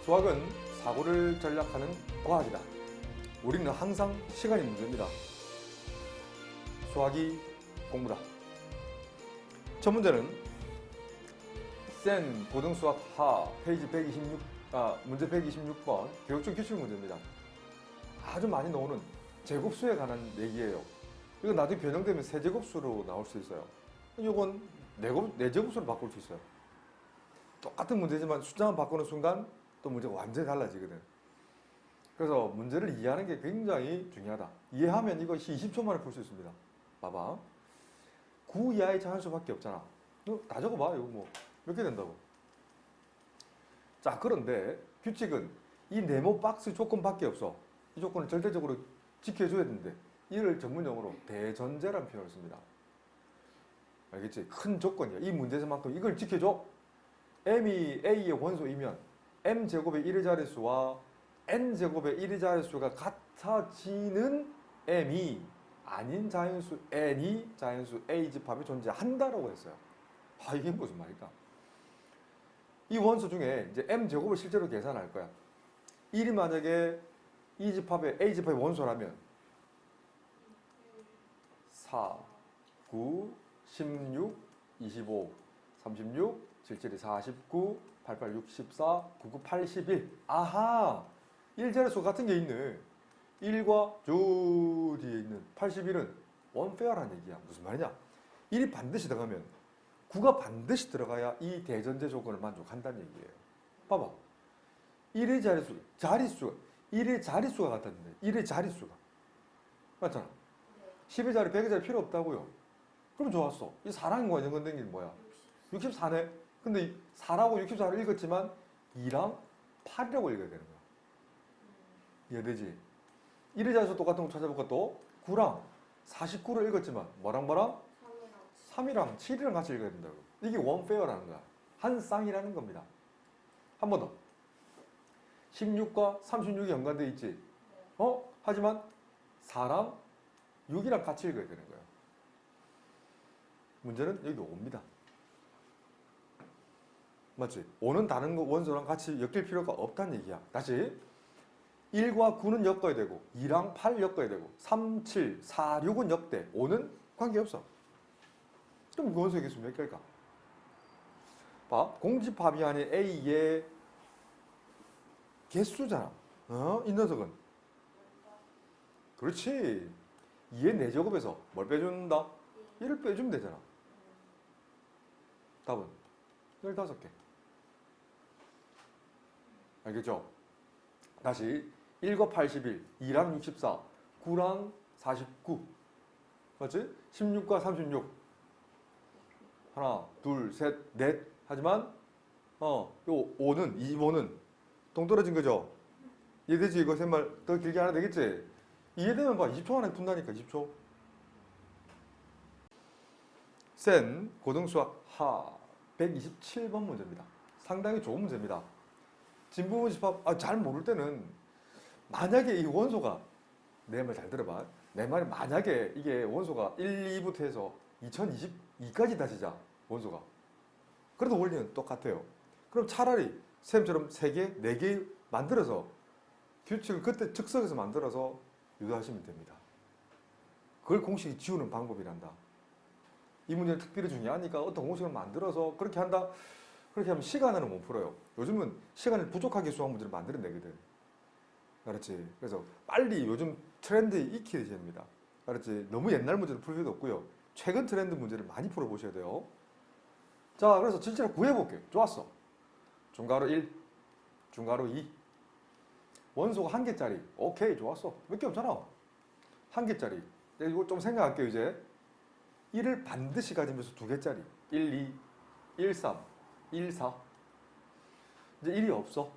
수학은 사고를 전략하는 과학이다. 우리는 항상 시간이 문제입니다. 수학이 공부다. 첫 문제는 센 고등수학 하 페이지 126, 문제 126번 교육적 규칙 문제입니다. 아주 많이 나오는 제곱수에 관한 얘기예요. 이거 나중에 변형되면 세제곱수로 나올 수 있어요. 이건 네제곱수로 바꿀 수 있어요. 똑같은 문제지만 숫자만 바꾸는 순간 또 문제가 완전히 달라지거든. 그래서 문제를 이해하는 게 굉장히 중요하다. 이해하면 이것이 20초 만에 풀 수 있습니다. 봐봐. 9 이하의 자연수밖에 없잖아. 이거 다 적어봐. 이거 뭐 몇 개 된다고. 자, 그런데 규칙은 이 네모 박스 조건밖에 없어. 이 조건을 절대적으로 지켜줘야 되는데 이를 전문용어로 대전제라는 표현을 씁니다. 알겠지? 큰 조건이야. 이 문제에서만큼 이걸 지켜줘. m이 a의 원소이면 m제곱의 1의 자릿수와 n제곱의 1의 자릿수가 같아지는 m이 아닌 자연수 n이 자연수 a 집합에 존재한다라고 했어요. 이게 무슨 말일까? 이 원소 중에 이제 m제곱을 실제로 계산할 거야. 1이 만약에 이 집합의 a 집합의 원소라면 4, 9, 16, 25, 36, 77이 49, 88, 64, 99, 81. 아하! 1자릿수 같은 게 있네. 1과 저 뒤에 있는 81은 원페어라는 얘기야. 무슨 말이냐? 1이 반드시 들어가면 9가 반드시 들어가야 이 대전제 조건을 만족한다는 얘기예요. 봐봐. 1의 자릿수가 1의 자릿수가 같았는데 1의 자릿수가 맞잖아. 10의 자리, 100의 자리 필요 없다고요. 그럼 좋았어. 이 4랑 연관된 게 뭐야? 64네. 근데 4라고 64를 읽었지만 2랑 8이라고 읽어야 되는 거야. 이해되지? 1의 자릿수 똑같은 거 찾아볼까 또? 9랑 49를 읽었지만 뭐랑? 3이랑 7이랑 같이 읽어야 된다고. 이게 원페어라는 거야. 한 쌍이라는 겁니다. 한 번 더. 16과 36이 연관되어 있지? 하지만 4랑 6이랑 같이 읽어야 되는 거야. 문제는 여기 5입니다. 맞지? 5는 다른 원소랑 같이 엮일 필요가 없다는 얘기야. 다시. 1과 9는 엮어야 되고 2랑 8 엮어야 되고 3, 7, 4, 6은 역대 5는 관계없어. 그럼 그 원소의 개수 몇 개일까? 봐. 공집합이 아닌 A의 개수잖아. 이 녀석은. 그렇지. 2의 4제곱에서 뭘 빼준다? 1을 빼주면 되잖아. 답은 15개. 알겠죠? 다시 1과 81, 2랑 64, 9랑 49 맞지? 16과 36 하나, 둘, 셋, 넷 하지만 요 5는 25는 동떨어진 거죠? 이해되지? 이거 셋말 더 길게 하나 되겠지? 이해되면 봐. 20초 안에 푼다니까. 20초. 센 고등수학 하 127번 문제입니다. 상당히 좋은 문제입니다. 진부분 집합 잘 모를 때는 만약에 이 원소가 내 말 잘 들어봐. 내 말이 만약에 이게 원소가 1, 2부터 해서 2022까지 다지자. 원소가. 그래도 원리는 똑같아요. 그럼 차라리 쌤처럼 3개, 4개 만들어서 규칙을 그때 즉석에서 만들어서 유도하시면 됩니다. 그걸 공식이 지우는 방법이란다. 이 문제는 특별히 중요하니까 어떤 공식을 만들어서 그렇게 한다. 그렇게 하면 시간으로 못 풀어요. 요즘은 시간을 부족하게 수학 문제를 만들어내거든. 그렇지. 그래서 빨리 요즘 트렌드에 익히셔야 됩니다. 그렇지. 너무 옛날 문제를 풀 필요도 없고요. 최근 트렌드 문제를 많이 풀어보셔야 돼요. 자, 그래서 실제로 구해볼게요. 좋았어. 중괄호 1, 중괄호 2. 원소가 1개짜리. 오케이, 좋았어. 몇 개 없잖아. 1개짜리. 이거 좀 생각할게요, 이제. 1을 반드시 가지면서 2개짜리. 1, 2, 1, 3, 1, 4. 이제 1이 없어.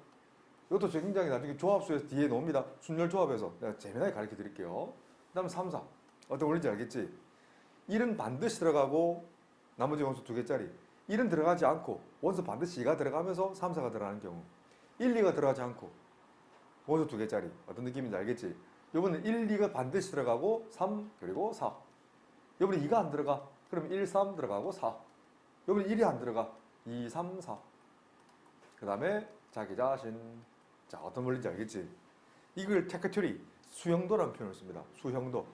이것도 굉장히 나중에 조합수에서 뒤에 놓습니다. 순열 조합에서 내가 재미나게 가르쳐 드릴게요. 그 다음에 3, 4. 어떤 원리인지 알겠지? 1은 반드시 들어가고 나머지 원소 2개짜리. 1은 들어가지 않고 원소 반드시 2가 들어가면서 3, 4가 들어가는 경우. 1, 2가 들어가지 않고 원소 2개짜리. 어떤 느낌인지 알겠지? 이번엔 1, 2가 반드시 들어가고 3 그리고 4. 이번에 2가 안 들어가. 그럼 1, 3 들어가고 4. 이번에 1이 안 들어가. 2, 3, 4. 그 다음에 자기 자신. 자, 어떤 원리인지 알겠지? 이걸 테크트리, 수형도라는 표현을 씁니다. 수형도.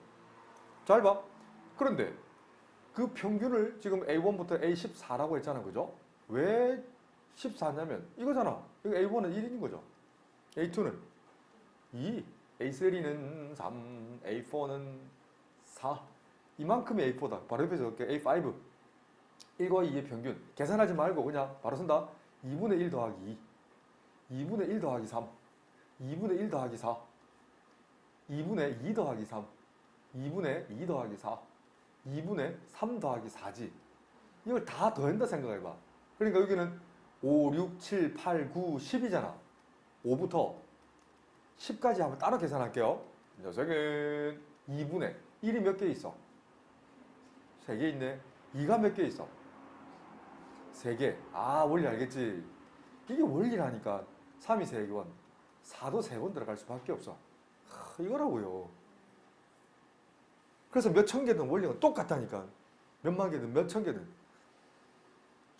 잘 봐. 그런데 그 평균을 지금 A1부터 A14라고 했잖아. 그죠? 왜 14냐면 이거잖아. 이거 A1은 1인 거죠. A2는 2, A3는 3, A4는 4. 이만큼이 A4다. 바로 옆에 적을게. A5. 1과 2의 평균. 계산하지 말고 그냥 바로 쓴다. 2분의 1 더하기 2. 2분의 1 더하기 3. 2분의 1 더하기 4. 2분의 2 더하기 3. 2분의 2 더하기 4. 2분의 3 더하기 4지. 이걸 다 더한다 생각해봐. 그러니까 여기는 5, 6, 7, 8, 9, 10이잖아. 5부터 10까지 한번 따로 계산할게요. 녀석은 2분의 1이 몇 개 있어? 3개 있네. 2가 몇 개 있어? 3개. 아, 원리 알겠지? 이게 원리라니까. 3이 3번, 4도 3번 들어갈 수밖에 없어. 이거라고요. 그래서 몇 천 개든 원리가 똑같다니까. 몇만 개든 몇 천 개든.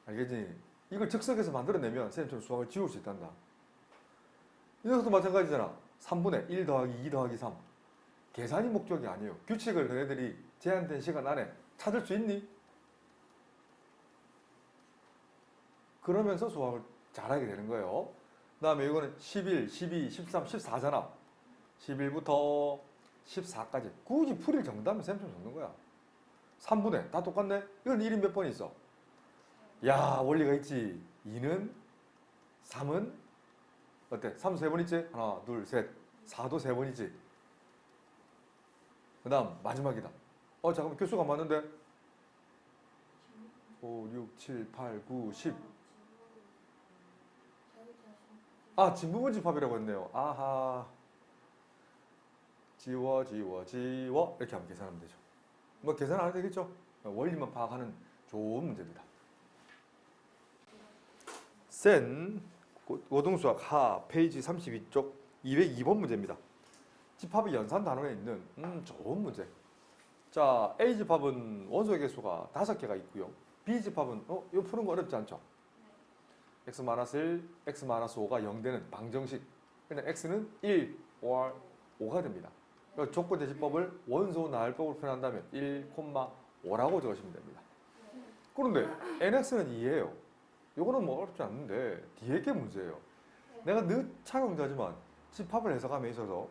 알겠지? 이걸 즉석에서 만들어내면 선생님처럼 수학을 지울 수 있단다. 이 녀석도 마찬가지잖아. 3분의 1 더하기 2 더하기 3. 계산이 목적이 아니에요. 규칙을 너네들이 제한된 시간 안에 찾을 수 있니? 그러면서 수학을 잘하게 되는 거예요. 그 다음에 이거는 11, 12, 13, 14잖아. 11부터 14까지. 굳이 풀이를 정답면 쌤처럼 적는 거야. 3분의 다 똑같네? 이건 1이 몇 번 있어? 야, 원리가 있지. 2는 3은 어때? 3 3번 있지? 하나, 둘, 셋. 4도 3번 있지. 그 다음 마지막이다. 잠깐만 교수가 맞는데? 5, 6, 7, 8, 9, 10. 아, 진부분집합이라고 했네요. 아하. 지워. 이렇게 하면 계산하면 되죠. 뭐 계산 안 해도 되겠죠? 원리만 파악하는 좋은 문제입니다. 센 고등수학 하 페이지 32쪽 202번 문제입니다. 집합이 연산 단원에 있는 좋은 문제. 자, A 집합은 원소의 개수가 5개가 있고요. B 집합은 이거 푸는 거 어렵지 않죠? x-1, x-5가 0 되는 방정식. 그냥 x는 1, 5가 됩니다. 조건 대지법을 원소 나열법으로 표현한다면 1,5라고 적으시면 됩니다. 그런데 nx는 2예요. 이거는 뭐 어렵지 않는데 뒤에 게 문제예요. 내가 늘 착용자지만 집합을 해석함에 있어서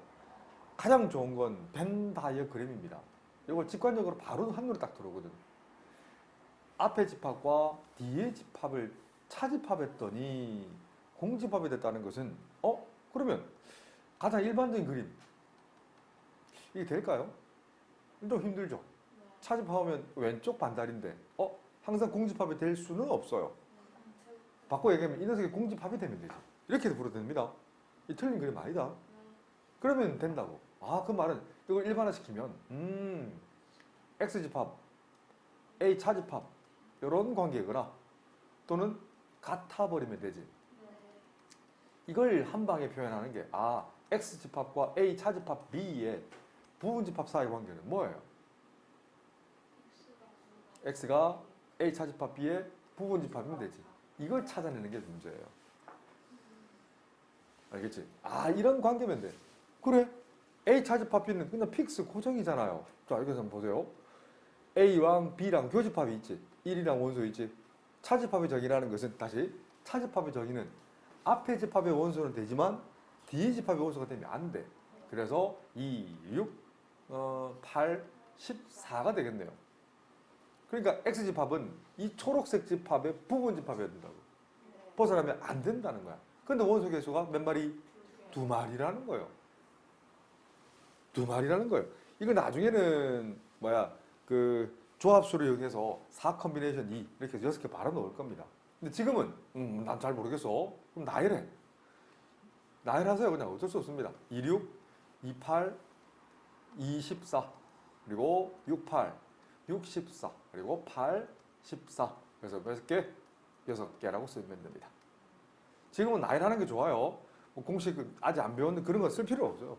가장 좋은 건 벤 다이어그램입니다. 이걸 직관적으로 바로 한눈에 딱 들어오거든. 앞에 집합과 뒤에 집합을 차집합했더니 공집합이 됐다는 것은 그러면 가장 일반적인 그림 이게 될까요? 좀 힘들죠. 차집합하면 왼쪽 반달인데 항상 공집합이 될 수는 없어요. 바꿔 얘기하면 이 녀석이 공집합이 되면 되지. 이렇게도 불어도 됩니다. 이 틀린 그림 아니다. 그러면 된다고. 그 말은 이걸 일반화시키면 X집합, A 차집합 이런 관계거나 또는 같아버리면 되지. 이걸 한 방에 표현하는 게 X집합과 A 차집합 B의 부분집합 사이의 관계는 뭐예요? X가 A 차집합 B의 부분집합이면 되지. 이걸 찾아내는 게 문제예요. 알겠지? 이런 관계면 돼. 그래? A 차집합 B는 그냥 픽스 고정이잖아요. 자, 여기서 한번 보세요. A랑 B랑 교집합이 있지. 1이랑 원소 있지. 차집합의 정의라는 것은 다시 차집합의 정의는 앞에 집합의 원소는 되지만 뒤에 집합의 원소가 되면 안 돼. 그래서 2, 6, 8, 14가 되겠네요. 그러니까 X집합은 이 초록색 집합의 부분 집합이어야 된다고. 벗어나면 안 된다는 거야. 근데 원소 개수가 몇 마리? 2마리라는 거예요. 2마리라는 거예요. 이거 나중에는 조합수를 이용해서 4 컨비네이션 2 이렇게 해서 6개 바로 넣을 겁니다. 근데 지금은 난 잘 모르겠어. 그럼 나열해. 나열하세요. 그냥 어쩔 수 없습니다. 26, 28, 24 그리고 68, 64 그리고 8, 14 그래서 몇 개? 6개라고 쓰면 됩니다. 지금은 나열하는 게 좋아요. 공식 아직 안 배웠는데 그런 거 쓸 필요 없어요.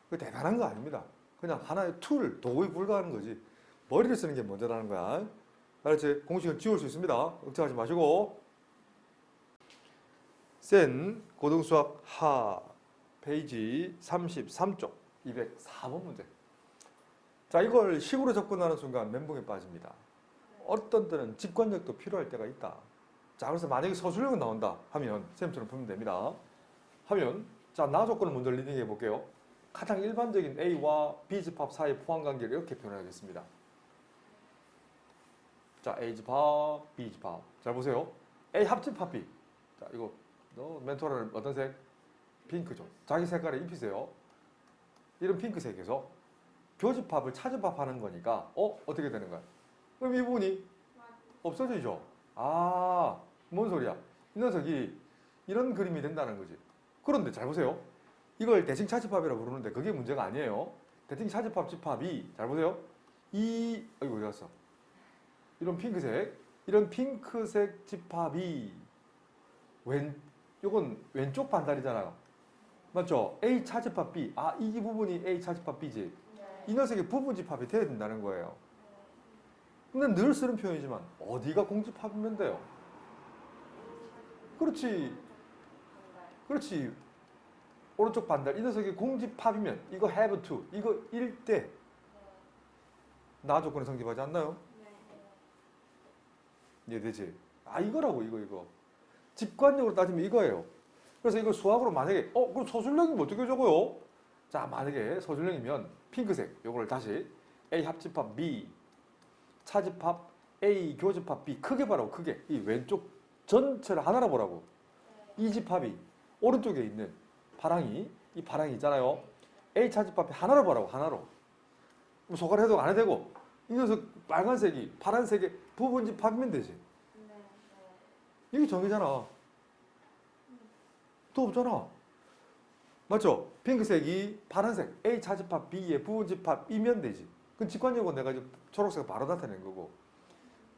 그 대단한 거 아닙니다. 그냥 하나의 툴, 도구에 불과한 거지. 머리를 쓰는 게 먼저라는 거야. 알았지? 공식은 지울 수 있습니다. 걱정하지 마시고. 센 고등수학 하 페이지 33쪽 204번 문제. 자, 이걸 식으로 접근하는 순간 멘붕에 빠집니다. 어떤 때는 직관력도 필요할 때가 있다. 자, 그래서 만약에 서술형은 나온다 하면 쌤처럼 풀면 됩니다. 하면 자, 나 조건을 먼저 리딩해 볼게요. 가장 일반적인 A와 B 집합 사이의 포함관계를 이렇게 표현하겠습니다. 자, A 집합, B 집합. 잘 보세요. A 합집합 B. 자, 이거 너 멘토라는 어떤 색? 핑크죠. 자기 색깔에 입히세요. 이런 핑크색에서 교집합을 차집합하는 거니까 어떻게 되는 거야? 그럼 이 부분이 없어지죠. 아, 뭔 소리야? 이 녀석이 이런 그림이 된다는 거지. 그런데 잘 보세요. 이걸 대칭 차집합이라고 부르는데 그게 문제가 아니에요. 대칭 차집합 집합이 잘 보세요. 아이고 어디 갔어? 이런 핑크색 집합이 이건 왼쪽 반달이잖아요. 맞죠? A 차집합 B. 아, 이 부분이 A 차집합 B지. 이 녀석의 부분 집합이 돼야 된다는 거예요. 근데 늘 쓰는 표현이지만 어디가 공집합이면 돼요? 그렇지. 그렇지. 오른쪽 반달. 이 녀석이 공집합이면 이거 have to. 이거 일 때 나 조건에 성립하지 않나요? 이해되지? 아, 이거라고 이거. 직관적으로 따지면 이거예요. 그래서 이걸 수학으로 만약에 그럼 서술형이면 어떻게 적어요? 자, 만약에 서술형이면 핑크색 요거를 다시 A 합집합 B 차집합 A 교집합 B 크게 보라고. 크게 이 왼쪽 전체를 하나로 보라고. 이 집합이 오른쪽에 있는 이 파랑이 있잖아요. A 차집합이 하나로 보라고. 하나로. 뭐 소괄 해석 안 해도 되고 이 녀석 빨간색이 파란색의 부분 집합이면 되지. 이게 정의잖아. 또 없잖아. 맞죠? 핑크색이 파란색 A 차집합 B의 부분 집합이면 되지. 그럼 직관적으로 내가 이제 초록색 바로 나타낸 거고.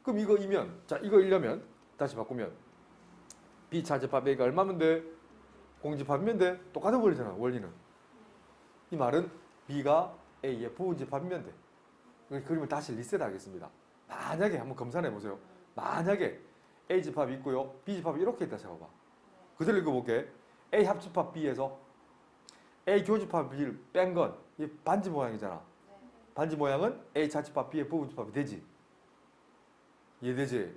그럼 이거 이면, 자, 이거 이려면 다시 바꾸면 B 차집합 A가 얼마면 돼? 공집합이면 돼? 똑같은 원리잖아. 원리는. 이 말은 B가 A의 부분 집합이면 돼. 그림을 다시 리셋하겠습니다. 만약에 한번 검사해 보세요. 만약에 A 집합이 있고요. B 집합이 이렇게 있다 생각해봐. 그대로 읽어볼게. A 합집합 B에서 A 교집합 B를 뺀 건 이 반지 모양이잖아. 반지 모양은 A 차집합 B의 부분 집합이 되지. 이해되지?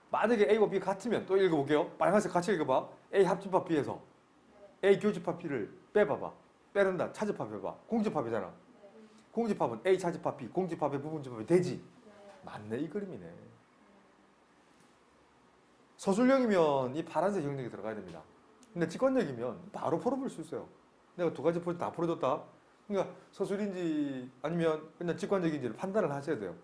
만약에 A와 B 같으면 또 읽어볼게요. 빨간색 같이 읽어봐. A 합집합 B에서 A 교집합 B를 빼봐봐. 빼는다. 차집합해봐. 공집합이잖아. 공집합은 A 차집합 B 공집합의 부분 집합이 되지. 맞네, 이 그림이네. 서술형이면 이 파란색 영역이 들어가야 됩니다. 근데 직관력이면 바로 풀어볼 수 있어요. 내가 두 가지 포인트 다 풀어줬다. 그러니까 서술인지 아니면 그냥 직관적인지를 판단을 하셔야 돼요.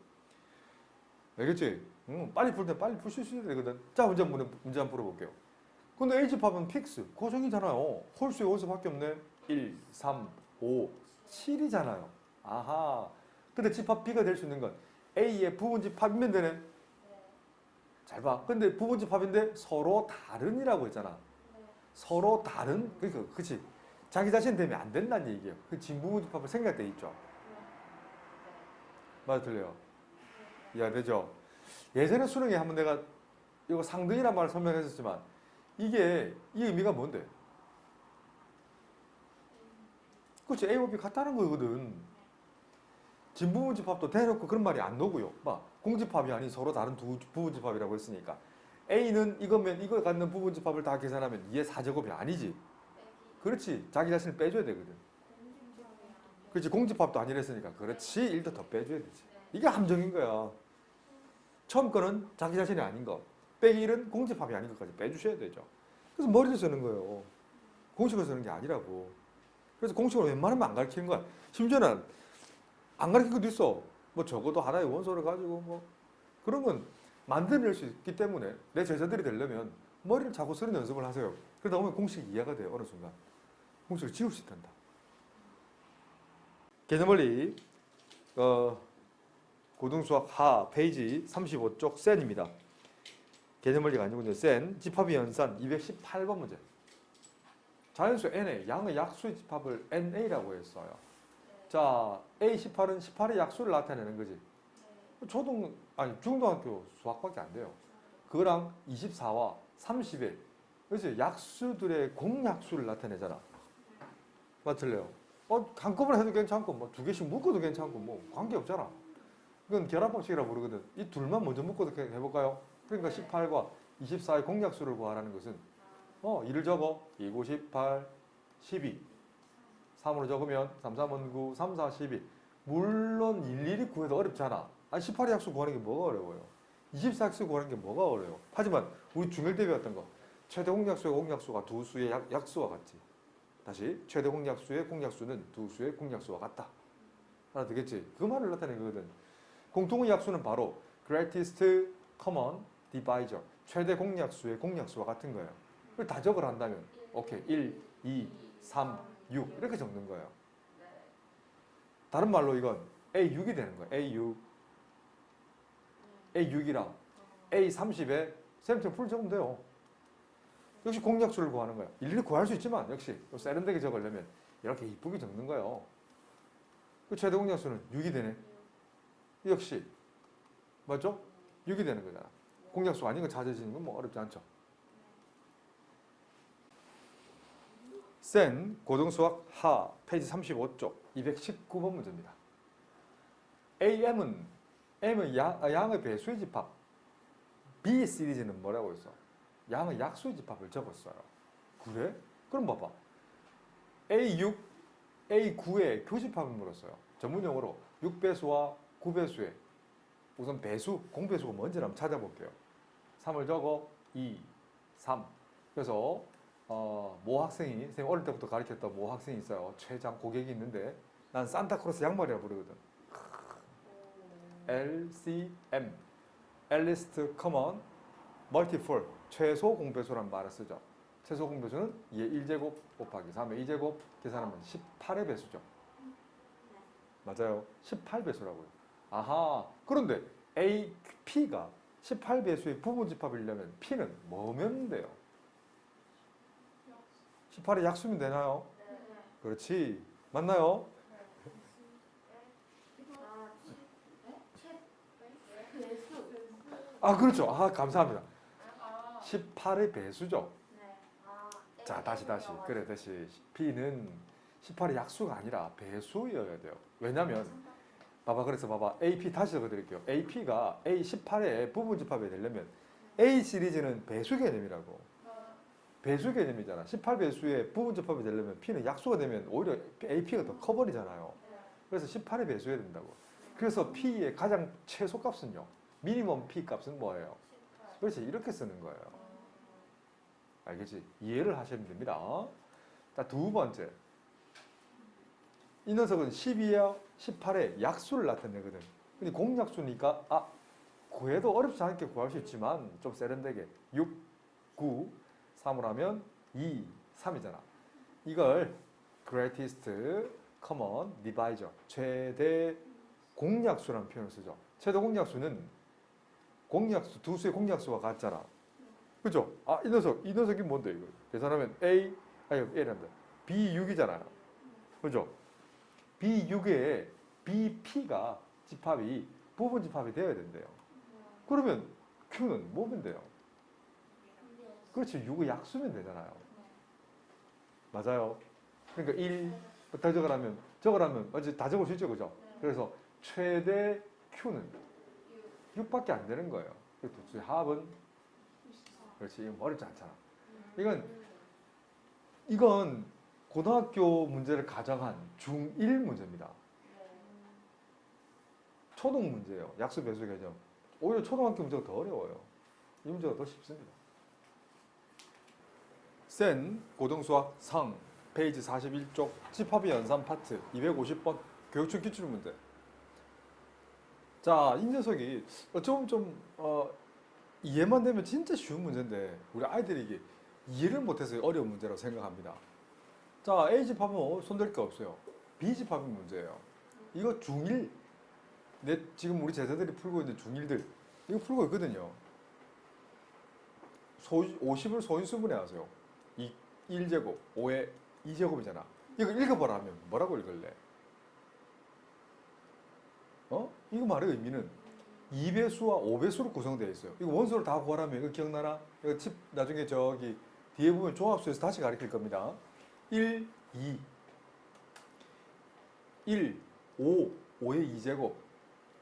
알겠지? 빨리 풀 때 빨리 풀 수 있어야 되거든. 자, 문제 한번 풀어볼게요. 근데 A집합은 픽스, 고정이잖아요. 홀수의 원수밖에 없네. 1, 3, 5, 7이잖아요. 아하. 근데 집합 B가 될 수 있는 건 A의 부분 집합이면 되네. 잘 봐. 근데 부분 집합인데 서로 다른이라고 했잖아. 서로 다른, 그러니까, 그치. 자기 자신 되면 안 된다는 얘기예요. 그 진부분 집합을 생각할 때 있죠. 맞아, 틀려요? 이해되죠? 예전에 수능에 한번 내가 이거 상등이란 말을 설명했었지만 이게 이 의미가 뭔데? 그렇지. A와 B 같다는 거거든. 진부분 집합도 대놓고 그런 말이 안 나오고요. 막 공집합이 아닌 서로 다른 두 부분 집합이라고 했으니까 A는 이거면 이거 갖는 부분 집합을 다 계산하면 2의 4제곱이 아니지. 그렇지. 자기 자신을 빼줘야 되거든. 그렇지. 공집합도 아니랬으니까 그렇지. 1도 더 빼줘야 되지. 이게 함정인 거야. 처음 거는 자기 자신이 아닌 거. 빼기 1은 공집합이 아닌 것까지 빼주셔야 되죠. 그래서 머리를 쓰는 거예요. 공식을 쓰는 게 아니라고. 그래서 공식으로 웬만하면 안 가르치는 거야. 심지어는 안 가르친 것도 있어. 뭐 적어도 하나의 원소를 가지고 뭐 그런 건 만들어낼 수 있기 때문에 내 제자들이 되려면 머리를 자꾸 쓰는 연습을 하세요. 그러다 보면 공식이 이해가 돼요. 어느 순간. 공식을 지울 수 있단다. 개념원리 고등수학 하 페이지 35쪽 센입니다. 개념원리가 아니군요. 센 집합의 연산 218번 문제. 자연수 NA 양의 약수의 집합을 NA라고 했어요. 자, A18은 18의 약수를 나타내는 거지. 중등학교 수학밖에 안 돼요. 그거랑 24와 30의 그렇지? 약수들의 공약수를 나타내잖아. 맞을래요? 한꺼번에 해도 괜찮고, 뭐 두 개씩 묶어도 괜찮고, 뭐 관계없잖아. 이건 결합법칙이라고 부르거든. 이 둘만 먼저 묶어도 해볼까요? 그러니까 18과 24의 공약수를 구하라는 것은, 이를 적어. 2, 9, 18, 12. 3으로 적으면 3, 3은 9, 3, 4, 12. 물론 일일이 구해도 어렵잖아. 18의 약수 구하는 게 뭐가 어려워요? 24약수 구하는 게 뭐가 어려워요? 하지만 우리 중1 때 배웠던 거. 최대 공약수의 공약수가 두 수의 약수와 같지. 다시 최대 공약수의 공약수는 두 수의 공약수와 같다. 알아듣겠지? 그 말을 나타낸 거거든. 공통의 약수는 바로 greatest common divisor. 최대 공약수의 공약수와 같은 거예요. 그걸 다 적을 한다면 오케이. 1, 2, 3, 6 이렇게 적는 거예요. 다른 말로 이건 A6이 되는 거예요. A6. A6이랑 A30에 쌤처럼 풀 적으면 돼요. 역시 공약수를 구하는 거야. 일일이 구할 수 있지만 역시 세련되게 적으려면 이렇게 이쁘게 적는 거예요. 그 최대 공약수는 6이 되네. 역시 맞죠? 6이 되는 거잖아. 공약수 아닌 거 찾아지는 건 뭐 어렵지 않죠. 센 고등수학 하 페이지 35쪽 219번 문제입니다. M은 양의 배수의 집합. B 시리즈는 뭐라고 했어? 양의 약수의 집합을 적었어요. 그래? 그럼 봐봐. A6, A9의 교집합을 물었어요. 전문용어로 6배수와 9배수의 우선 배수, 공배수가 뭔지 한번 찾아볼게요. 3을 적어 2, 3. 그래서 모 학생이 선생님 어릴 때부터 가르쳤던 모 학생이 있어요. 최장 고객이 있는데 난 산타크로스 양말이라 부르거든. LCM, Least Common Multiple, 최소 공배수라는 말을 쓰죠. 최소 공배수는 2의 1제곱 곱하기 3의 2제곱 계산하면 18의 배수죠. 맞아요. 18배수라고요. 아하. 그런데 P가 18배수의 부분집합이려면 P는 뭐면 돼요? 18의 약수면 되나요? 그렇지. 맞나요? 그렇죠. 감사합니다. 18의 배수죠. 자, 다시. 그래, 다시. P는 18의 약수가 아니라 배수여야 돼요. 왜냐면, 봐봐. AP 다시 적어드릴게요. AP가 A18의 부분집합이 되려면 A 시리즈는 배수 개념이라고. 배수 개념이잖아. 18배수의 부분집합이 되려면 P는 약수가 되면 오히려 AP가 더 커버리잖아요. 그래서 18의 배수해야 된다고. 그래서 P의 가장 최소값은요. 미니멈 P 값은 뭐예요? 그렇지. 이렇게 쓰는 거예요. 알겠지? 이해를 하시면 됩니다. 자, 두 번째. 이 녀석은 12와 18의 약수를 나타내거든. 근데 공약수니까 구해도 어렵지 않게 구할 수 있지만 좀 세련되게 6, 9, 3을 하면 2, 3이잖아. 이걸 greatest common divisor, 최대 공약수라는 표현을 쓰죠. 최대 공약수는 공약수, 두 수의 공약수가 같잖아. 그죠? 이 녀석이 뭔데, 이거? 계산하면 A란다. B6이잖아요. 그죠? B6에 BP가 집합이, 부분 집합이 되어야 된대요. 그러면 Q는 뭐면 돼요? 그렇지. 6의 약수면 되잖아요. 맞아요. 그러니까 1, 더 적으라면, 어제 다 적을 수 있죠, 그죠? 그래서 최대 Q는 6밖에 안 되는 거예요. 그래서 합은 그렇지. 이건 어렵지 않잖아. 이건 고등학교 문제를 가정한 중1 문제입니다. 초등 문제예요. 약수 배수 개념. 오히려 초등학교 문제가 더 어려워요. 이 문제가 더 쉽습니다. 센 고등수학 상 페이지 41쪽 집합의 연산 파트 250번 교육청 기출 문제. 자, 이 녀석이 좀 이해만 되면 진짜 쉬운 문제인데 우리 아이들이 이게 이해를 못해서 어려운 문제라고 생각합니다. 자, A집합은 손댈 게 없어요. B집합이 문제예요. 이거 중1, 지금 우리 제자들이 풀고 있는 중1들 이거 풀고 있거든요. 50을 소인수분해 하세요. 1제곱, 5의 2제곱이잖아. 이거 읽어보라 하면 뭐라고 읽을래? 이거 말의 의미는 2배수와 5배수로 구성되어 있어요. 이거 원소를 다 구하라면 이거 기억나나? 이거 나중에 뒤에 보면 조합수에서 다시 가르칠 겁니다. 1, 2, 1, 5, 5의 2제곱.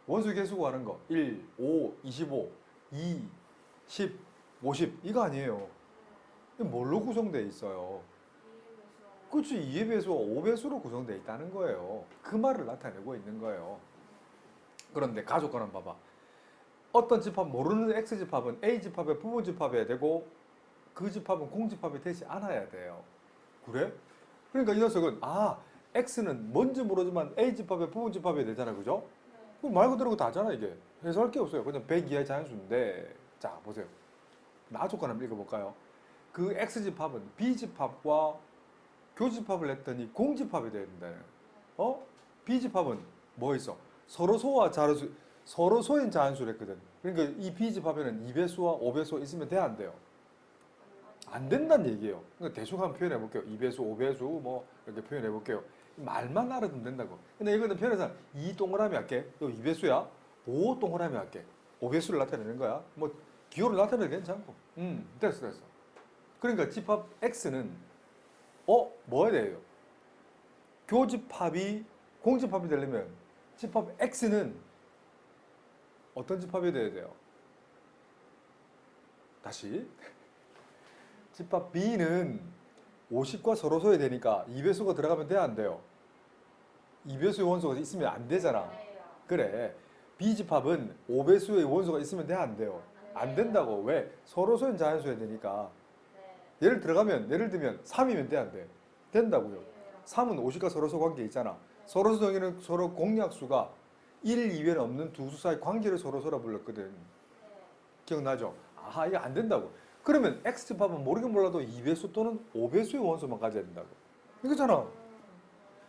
원수 계수 구하는 거. 1, 5, 25, 2, 10, 50. 이거 아니에요. 이게 뭘로 구성되어 있어요? 그렇지. 2의 배수와 5배수로 구성되어 있다는 거예요. 그 말을 나타내고 있는 거예요. 그런데 가족과는 봐봐. 어떤 집합 모르는 X집합은 A집합의 부분집합이어야 되고 그 집합은 공집합이 되지 않아야 돼요. 그래? 그러니까 이 녀석은 X는 뭔지 모르지만 A집합의 부분집합이 되잖아. 그죠? 그럼 말 그대로 다잖아 이게. 해석할 게 없어요. 그냥 100 이하의 자연수인데 자 보세요. 나조건 한번 읽어볼까요? 그 X집합은 B집합과 교집합을 했더니 공집합이 되야 된다. B집합은 뭐 있어? 서로소와 자료수, 서로소인 자연수를 했거든. 그러니까 이 B집합에는 2배수와 5배수 있으면 돼, 안 돼요? 안 된다는 얘기예요. 그러니까 대충 한번 표현해 볼게요. 2배수, 5배수 뭐 이렇게 표현해 볼게요. 말만 알아두면 된다고. 근데 이거는 표현해서 2 동그라미 할게. 또 2배수야. 5 동그라미 할게. 5배수를 나타내는 거야. 뭐 기호를 나타내도 괜찮고. 됐어. 그러니까 집합 X는 뭐야 돼요? 교집합이 공집합이 되려면 집합 X는 어떤 집합이 돼야 돼요? 다시 집합 B는 50과 서로소야 되니까 2배수가 들어가면 돼야 안 돼요? 2배수의 원소가 있으면 안 되잖아. 그래. B집합은 5배수의 원소가 있으면 돼야 안 돼요? 안 된다고. 왜? 서로소인 자연수야 되니까. 예를 들면 3이면 돼, 안 돼? 된다고요. 3은 50과 서로소 관계 있잖아. 서로소 정의는 서로 공약수가 1 이외에는 없는 두 수 사이 관계를 서로소라 불렀거든. 기억나죠? 이게 안 된다고. 그러면 X집합은 모르긴 몰라도 2배수 또는 5배수의 원소만 가져야 된다고. 이거잖아.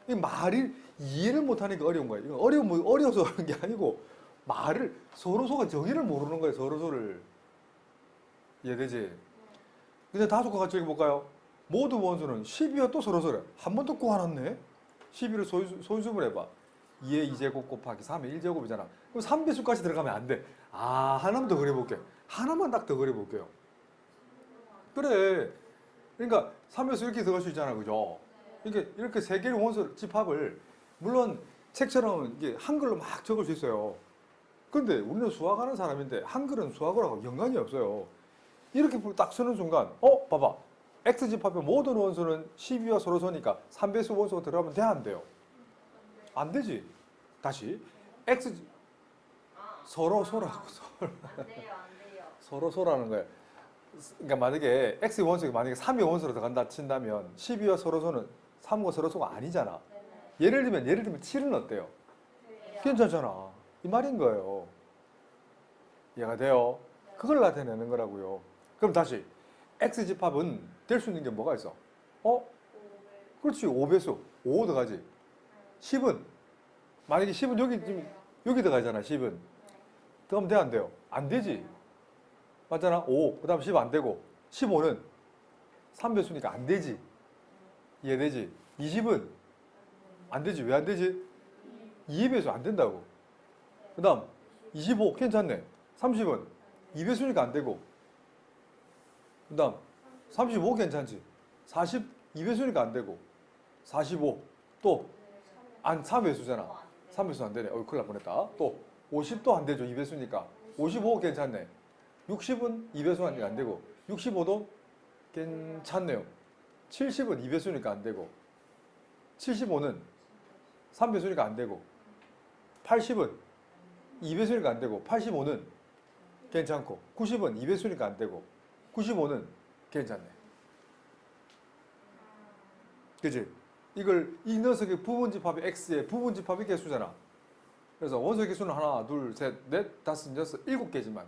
이 말이 이해를 못하니까 어려운 거야. 이거 어려워서 그런 게 아니고 말을 서로소가 정의를 모르는 거예요. 서로소를. 이해되지? 근데 다섯 거 같이 읽어볼까요? 모두 원소는 12와 또 서로소래. 한 번 더 구하놨네? 12를 소인수분 해봐. 2의 2제곱 곱하기 3의 1제곱이잖아. 그럼 3배수까지 들어가면 안 돼. 하나만 더 그려볼게. 하나만 딱 더 그려볼게요. 그래. 그러니까 3배수 이렇게 들어갈 수 있잖아. 그죠? 이렇게 세 개의 원소 집합을 물론 책처럼 이게 한글로 막 적을 수 있어요. 근데 우리는 수학하는 사람인데 한글은 수학하고 연관이 없어요. 이렇게 딱 쓰는 순간 봐봐. X집합의 모든 원소는 12와 서로소니까 3배수 원소가 들어가면 돼, 안 돼요? 안 되지. 다시 서로소라고. 안 돼요. 서로소라는 거예요. 그러니까 만약에 X의 원소가 만약에 3의 원소로 들어간다 친다면 12와 서로소는 3과 서로소가 아니잖아. 예를 들면 7은 어때요? 괜찮잖아. 이 말인 거예요. 이해가 돼요? 그걸 나타내는 거라고요. 그럼 다시 X집합은 될 수 있는 게 뭐가 있어? 그렇지. 5배수. 5 들어가지. 10은 만약에 10은 여기 들어가잖아. 10은 들어가면 돼, 안 돼요? 안 되지. 맞잖아. 5. 그 다음 10 안 되고 15는 3배수니까 안 되지. 이해되지? 20은 안 되지. 왜 안 되지? 2배수 안 된다고. 그 다음 25 괜찮네. 30은 2배수니까 안 되고. 그 다음 35 괜찮지. 40 2배수니까 안 되고. 45 또 3배수잖아. 3배수 안 되네. 큰일 날 뻔했다. 또 50도 안 되죠. 2배수니까. 55 괜찮네. 60은 2배수니까 안 되고. 65도 괜찮네요. 70은 2배수니까 안 되고. 75는 3배수니까 안 되고. 80은 2배수니까 안 되고. 85는 괜찮고. 90은 2배수니까 안 되고. 95는 괜찮네. 그치? 이 녀석의 부분집합이 X의 부분집합이 개수잖아. 그래서 원소 개수는 하나, 둘, 셋, 넷, 다섯, 여섯, 7개지만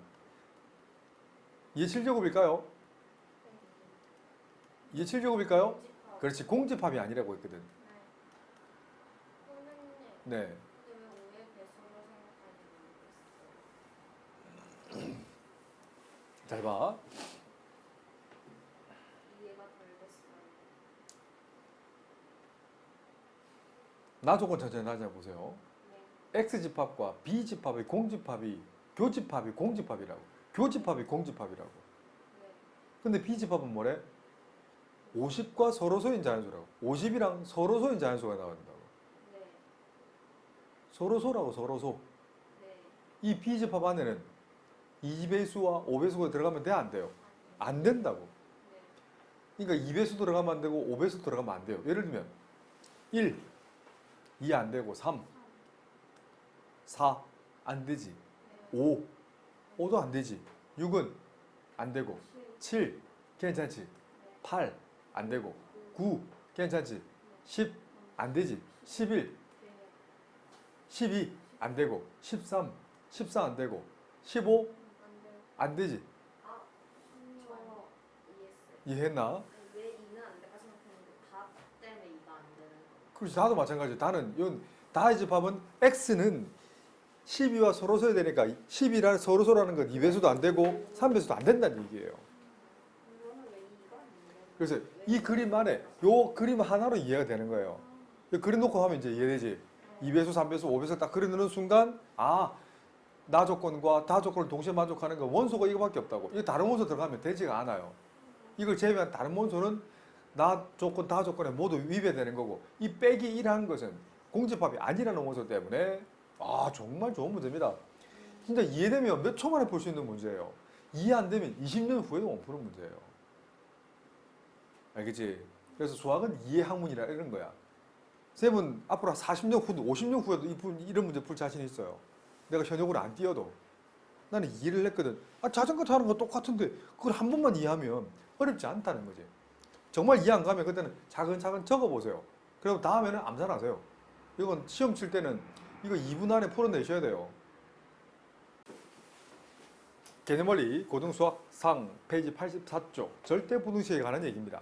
2의 7제곱일까요? 2의 7제곱일까요? 그렇지. 공집합이 아니라고 했거든. 네. 잘 봐. 나조건 천천히 다시 보세요. X집합과 B집합의 공집합이 교집합이 공집합이라고. 교집합이 공집합이라고. 근데 B집합은 뭐래? 50과 서로소인 자연수라고. 50이랑 서로소인 자연수가 나와야 된다고. 네. 서로소라고 서로소. 네. 이 B집합 안에는 2배수와 5배수가 들어가면 돼? 안 돼요? 안 된다고. 네. 그러니까 2배수 들어가면 안 되고 5배수 들어가면 안 돼요. 예를 들면 1, 2 안 되고 3, 4 안 되지. 5, 5도 안 되지. 6은 안 되고 7 괜찮지. 8 안 되고 9 괜찮지. 10 안 되지. 11, 12 안 되고 13, 14 안 되고 15 안 되지. 아, 저 이해했어요. 이해했나? 왜 2는 안 될까 생각했는데 다 때문에 2가 안 되는 거. 그렇지. 다도 마찬가지. 다는 이건 다의 집합은 x는 12와 서로소야 되니까 12랑 서로소라는 건 2배수도 안 되고 3배수도 안 된다는 얘기예요. 이거는 왜 2가 안 되는 그래서 이 그림 안에 요 그림 하나로 이해가 되는 거예요. 이 그림 놓고 하면 이제 이해되지. 2배수, 3배수, 5배수 딱 그려놓는 순간 나 조건과 다 조건을 동시에 만족하는 건 원소가 이거밖에 없다고. 이거 다른 원소 들어가면 되지가 않아요. 이걸 제외한 다른 원소는 나 조건, 다 조건에 모두 위배되는 거고 이 빼기 1한 것은 공집합이 아니라는 원소 때문에 정말 좋은 문제입니다. 진짜 이해되면 몇 초 만에 풀 수 있는 문제예요. 이해 안 되면 20년 후에도 못 푸는 문제예요. 알겠지? 그래서 수학은 이해 학문이라 이런 거야. 쌤은 앞으로 40년 후도 50년 후에도 이런 문제 풀 자신 있어요. 내가 현역으로 안 뛰어도. 나는 이해를 했거든. 자전거 타는 거 똑같은데 그걸 한 번만 이해하면 어렵지 않다는 거지. 정말 이해 안 가면 그때는 차근차근 적어보세요. 그리고 다음에는 암산하세요. 이건 시험 칠 때는 이거 2분 안에 풀어내셔야 돼요. 개념원리 고등수학 상 페이지 84쪽 절대부등식에 관한 얘기입니다.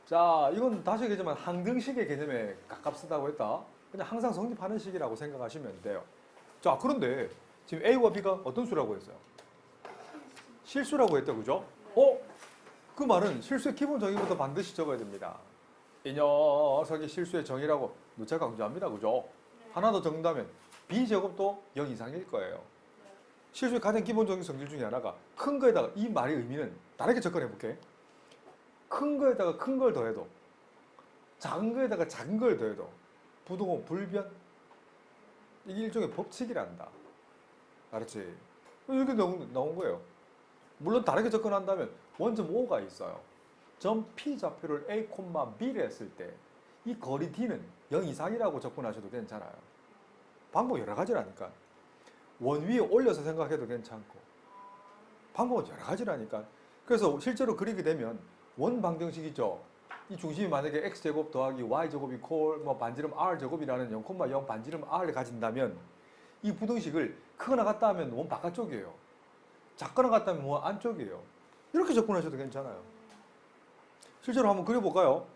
자, 이건 다시 얘기하지만 항등식의 개념에 가깝다고 했다. 그냥 항상 성립하는 식이라고 생각하시면 돼요. 자, 그런데 지금 A와 B가 어떤 수라고 했어요? 실수라고 했다, 그죠? 그 말은 실수의 기본 정의부터 반드시 적어야 됩니다. 이 녀석이 실수의 정의라고 누차 강조합니다, 그죠? 하나 더 적는다면 B제곱도 0 이상일 거예요. 실수의 가장 기본적인 성질 중에 하나가 큰 거에다가 이 말의 의미는 다르게 접근해 볼게. 큰 거에다가 큰 걸 더해도 작은 거에다가 작은 걸 더해도 부동호 불변 이게 일종의 법칙이란다. 알았지? 이렇게 나온 거예요. 물론 다르게 접근한다면 원점 O가 있어요. 점 P 좌표를 A, B를 했을 때 이 거리 D는 0 이상이라고 접근하셔도 괜찮아요. 방법 여러 가지라니까. 원 위에 올려서 생각해도 괜찮고 방법은 여러 가지라니까. 그래서 실제로 그리게 되면 원 방정식 있죠. 이 중심이 만약에 x제곱 더하기 y제곱이 콜 반지름 r제곱이라는 0,0 반지름 r을 가진다면 이 부등식을 크거나 같다 하면 원 바깥쪽이에요. 작거나 같다 하면 원 안쪽이에요. 이렇게 접근하셔도 괜찮아요. 실제로 한번 그려볼까요?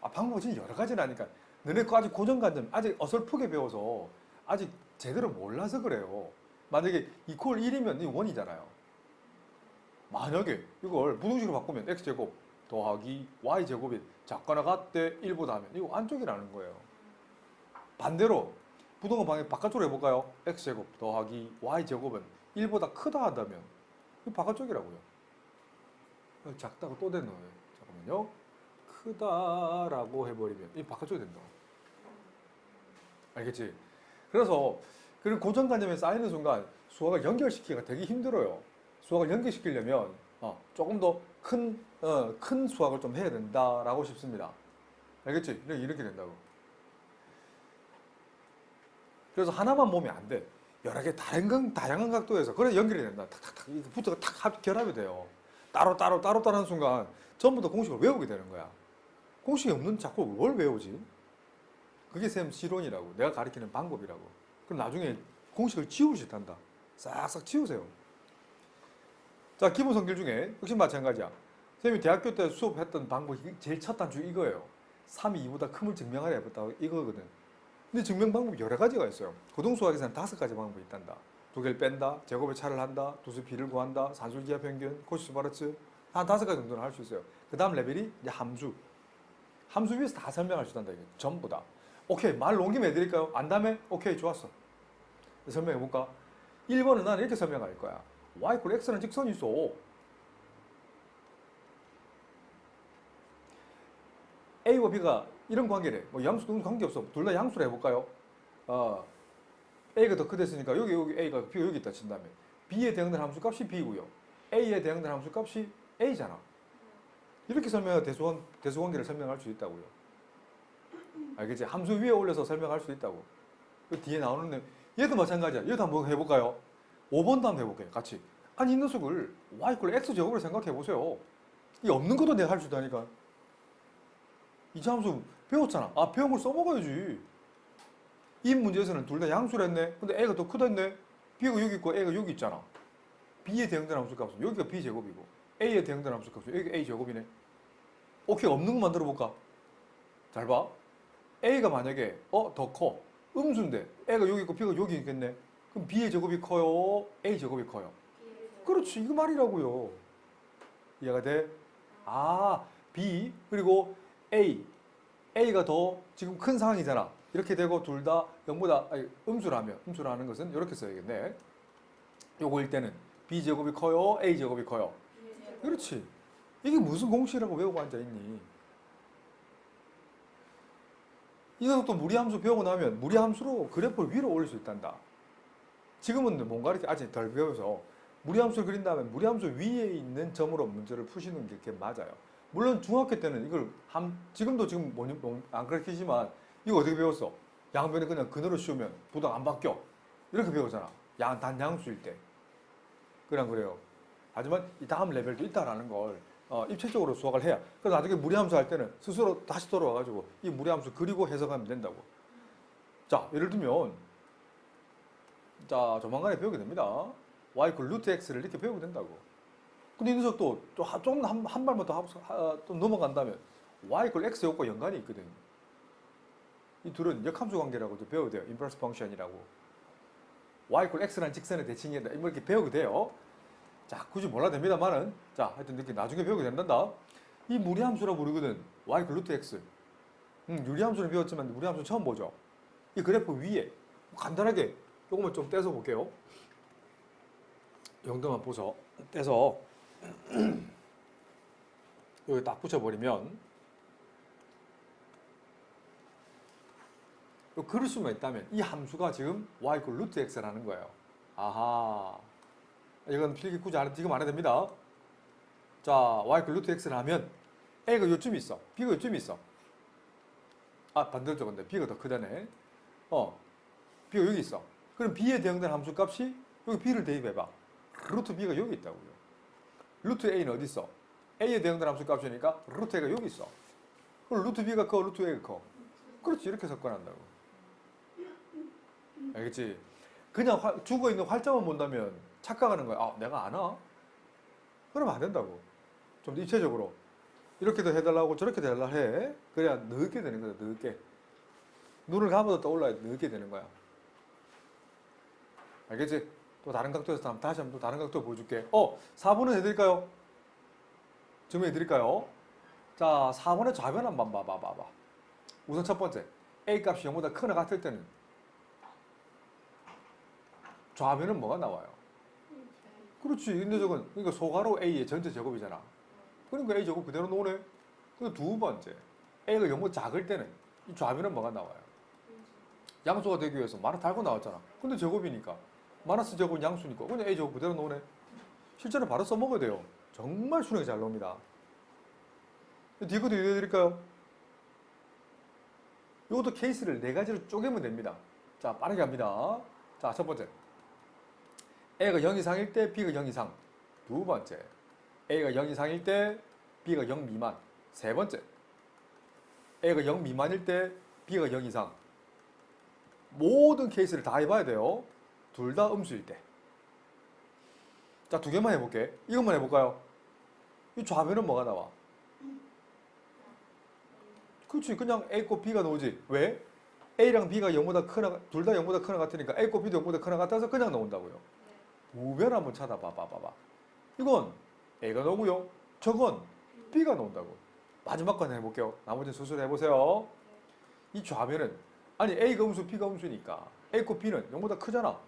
방법이 진짜 여러 가지라니까. 너네 거 아직 고정관념 아직 어설프게 배워서 아직 제대로 몰라서 그래요. 만약에 이 콜 1이면 이 원이잖아요. 만약에 이걸 부등식으로 바꾸면 x제곱 더하기 y제곱이 작거나 같대 1보다 하면 이거 안쪽이라는 거예요. 반대로 부등호 방향 바깥쪽으로 해볼까요? x제곱 더하기 y제곱은 1보다 크다 한다면 이거 바깥쪽이라고요. 작다고 또 되는 거예요. 잠깐만요. 크다라고 해버리면 이 바깥쪽이 된다. 알겠지? 그래서 그런 고정관념에 쌓이는 순간 수학을 연결시키기가 되게 힘들어요. 수학을 연결시키려면 조금 더 큰 수학을 좀 해야 된다라고 싶습니다. 알겠지? 이렇게 된다고. 그래서 하나만 보면 안 돼. 여러 개 다양한 각도에서 그래 연결이 된다. 탁탁탁 붙어가 탁 결합이 돼요. 따로 하는 순간 전부 다 공식을 외우게 되는 거야. 공식이 없는 자꾸 뭘 외우지? 그게 쌤 실론이라고. 내가 가르치는 방법이라고. 그럼 나중에 공식을 지우기 시작한다. 싹싹 지우세요. 자, 기본 성질 중에 역시 마찬가지야. 쌤이 대학교 때 수업했던 방법이 제일 첫 단추 이거예요. 3이 2보다 큼을 증명하려 해봤다 이거거든. 근데 증명 방법이 여러 가지가 있어요. 고등수학에서는 5가지 방법이 있단다. 두 개를 뺀다, 제곱의 차를 한다, 두수 비를 구한다, 산술기하 평균, 코시스 바르츠 한 5가지 정도는 할 수 있어요. 그 다음 레벨이 이제 함수. 함수 위에서 다 설명할 수 있단다. 이게 전부 다. 오케이, 말 옮기면 해드릴까요? 안다음에 오케이, 좋았어. 설명해볼까? 1번은 나는 이렇게 설명할 거야. y x는 직선이 있어. A와 B가 이런 관계래. 뭐 양수 등 관계없어. 둘 다 양수로 해볼까요? A가 더 크댔으니까 여기 A가 B가 여기 있다 친 다음에 B에 대응되는 함수 값이 B고요. A에 대응되는 함수 값이 A잖아. 이렇게 설명해 대수관계를 설명할 수 있다고요. 알겠지? 함수 위에 올려서 설명할 수 있다고. 그 뒤에 나오는 얘도 마찬가지야. 얘도 한번 해볼까요? 5번도 한번 해볼게요. 같이. 아니 이 녀석을 y = x제곱을 생각해 보세요. 이 없는 것도 내가 할 수 있다니까. 이차함수 배웠잖아. 아 배운 걸 써먹어야지. 이 문제에서는 둘 다 양수를 했네. 근데 A가 더 크다 했네. B가 여기 있고 A가 여기 있잖아. B에 대응되는 함수 값은 여기가 B제곱이고 A에 대응되는 함수 값은 여기가 A제곱이네. 오케이, 없는 거 만들어 볼까? 잘 봐. A가 만약에 더 커. 음수인데 A가 여기 있고 B가 여기 있겠네. 그럼 B의 제곱이 커요? A 제곱이 커요? 그렇지, 이거 말이라고요. 이해가 돼? 아, B 그리고 A가 더 지금 큰 상황이잖아. 이렇게 되고 둘 다 0보다 음수라는 것은 이렇게 써야겠네. 요거일 때는 B 제곱이 커요? A 제곱이 커요? 그렇지. 이게 무슨 공식이라고 외우고 앉아있니? 이거 또 무리함수 배우고 나면 무리함수로 그래프를 위로 올릴 수 있단다. 지금은 뭔가 이렇게 아직 덜 배워서 무리함수를 그린 다음에 무리함수 위에 있는 점으로 문제를 푸시는 게 이렇게 맞아요. 물론 중학교 때는 이걸 지금도 지금 안 가르치지만 이거 어떻게 배웠어? 양변에 그냥 근으로 씌우면 부등 안 바뀌어. 이렇게 배우잖아. 단양수일 때. 그래요. 하지만 이 다음 레벨도 있다라는 걸 입체적으로 수학을 해야. 그래서 나중에 무리함수 할 때는 스스로 다시 돌아와가지고 이 무리함수 그리고 해석하면 된다고. 자, 예를 들면 자, 조만간에 배우게 됩니다. y = x를 이렇게 배우게 된다고. 근데 이 녀석도 좀 한 발만 더 넘어간다면 y = x 요과 연관이 있거든. 이 둘은 역함수 관계라고 배워야 돼요. 인버스 펑션이라고. y = x라는 직선의 대칭이다. 이렇게 배우게 돼요. 자, 굳이 몰라도 됩니다만은 자, 하여튼 이렇게 나중에 배우게 된단다. 이 무리함수라고 부르거든. y = x. 유리함수는 배웠지만 무리함수 처음 보죠. 이 그래프 위에 간단하게 조금만 좀 떼서 볼게요. 영도만 보서 떼서 여기 딱 붙여버리면 그릴 수만 있다면 이 함수가 지금 y = x라는 거예요. 아하, 이건 필기 굳이 지금 안 해도 됩니다. 자, y = x라면 a가 요쯤 있어, b가 요쯤 있어. 아, 반대로 적었네. b가 더 크다네. b가 여기 있어. 그럼 b에 대응되는 함수 값이 여기 b를 대입해봐. 루트 b가 여기 있다고요. 루트 a는 어디 있어? a에 대응되는 함수 값이니까 루트 a가 여기 있어. 그럼 루트 b가 커, 루트 a가 커. 그렇지, 이렇게 섞어낸다고. 알겠지? 그냥 죽어있는 활자만 본다면 착각하는 거야. 아, 내가 아나? 그러면 안 된다고. 좀 더 입체적으로 이렇게도 해달라고 저렇게도 해달라 해. 그래야 늦게 되는 거야, 늦게. 눈을 감아도 떠올라야 늦게 되는 거야. 알겠지? 또 다른 각도에서 다시 한번 또 다른 각도 보여줄게. 4번은 해드릴까요? 증명해드릴까요? 자, 4번의 좌변 한번 봐봐. 우선 첫 번째, A 값이 0보다 크거나 같을 때는 좌변은 뭐가 나와요? 그렇지. 근데 저건 그러니까 소가로 A의 전체 제곱이잖아. 그러니까 A 제곱 그대로 나오네. 그리고 두 번째, A가 0보다 작을 때는 이 좌변은 뭐가 나와요? 양수가 되기 위해서 마이너스 달고 나왔잖아. 근데 제곱이니까 마이너스 제곱은 양수니까 그냥 A 제곱 그대로 나오네. 실제로 바로 써먹어야 돼요. 정말 수능이 잘 나옵니다. 뒤에것도 유도해드릴까요? 이것도 케이스를 4가지로 쪼개면 됩니다. 자, 빠르게 합니다. 자, 첫 번째, A가 0 이상일 때 B가 0 이상. 두 번째, A가 0 이상일 때 B가 0 미만. 세 번째, A가 0 미만일 때 B가 0 이상. 모든 케이스를 다 해봐야 돼요. 둘 다 음수일 때. 자, 2개만 해볼게. 이것만 해볼까요? 이 좌변은 뭐가 나와? 그렇지. 그냥 A 곱 B가 나오지. 왜? A랑 B가 0보다 크나, 둘 다 0보다 크나 같으니까 A 곱 B도 0보다 크나 같아서 그냥 나온다고요. 우변 한번 찾아봐봐. 이건 A가 나오고요. 저건 B가 나온다고. 마지막 건 해볼게요. 나머지는 스스로 해보세요. 이 좌변은, 아니 A가 음수, B가 음수니까 A 곱 B는 0보다 크잖아.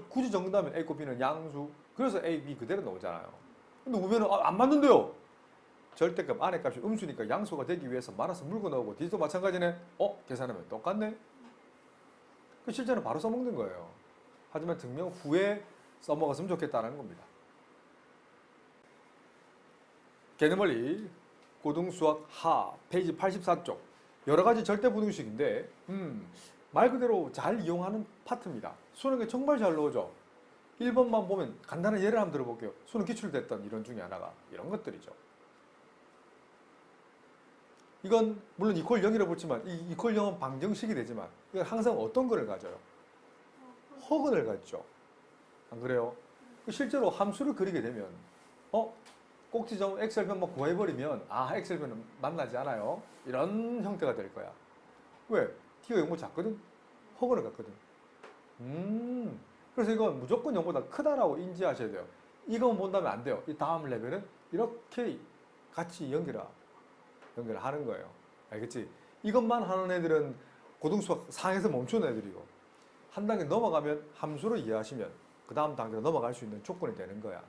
굳이 적는다면 A 곱 B는 양수. 그래서 A, B 그대로 나오잖아요. 근데 우변은 안 맞는데요. 절대값 안의 값이 음수니까 양수가 되기 위해서 마이너스 물고 넣고 뒤도 마찬가지네. 계산하면 똑같네. 그 실제는 바로 써먹는 거예요. 하지만 증명 후에 써먹었으면 좋겠다는 겁니다. 개념원리 고등수학 하 페이지 84쪽 여러 가지 절대부등식인데 말 그대로 잘 이용하는 파트입니다. 수능에 정말 잘 나오죠. 1번만 보면 간단한 예를 한번 들어볼게요. 수능 기출됐던 이론 중에 하나가 이런 것들이죠. 이건 물론 이퀄 0이라고 볼지만 이 이퀄 0은 방정식이 되지만 이건 항상 어떤 거를 가져요? 허근을 갖죠. 안 그래요? 실제로 함수를 그리게 되면 꼭지점 엑셀편 막 구해버리면 엑셀편은 만나지 않아요. 이런 형태가 될 거야. 왜? t가 0보다 작거든? 허근을 갖거든. 그래서 이건 무조건 0보다 크다라고 인지하셔야 돼요. 이거 본다면 안 돼요. 이 다음 레벨은 이렇게 같이 연결하는 거예요. 알겠지? 이것만 하는 애들은 고등수학 상에서 멈추는 애들이고 한 단계 넘어가면 함수로 이해하시면 그 다음 단계로 넘어갈 수 있는 조건이 되는 거야.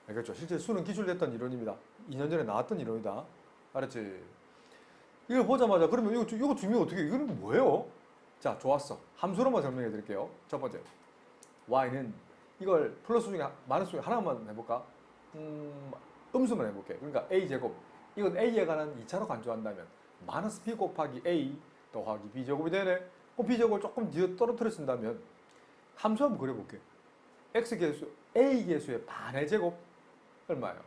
알겠죠? 실제 수능 기출됐던 이론입니다. 2년 전에 나왔던 이론이다. 알았지? 이걸 보자마자 그러면 이거 중요 어떻게 이거는 뭐예요? 자, 좋았어. 함수로만 설명해 드릴게요. 첫 번째, y는 이걸 플러스 중에 마이너스 중에 하나만 해볼까? 음수만 해볼게. 그러니까 a제곱. 이건 a에 관한 2차로 간주한다면 마이너스 b 곱하기 a 더하기 b제곱이 되네. 그럼 b제곱을 조금 뒤로 떨어뜨려 쓴다면 함수 한번 그려볼게. x계수, a계수의 반의 제곱 얼마예요?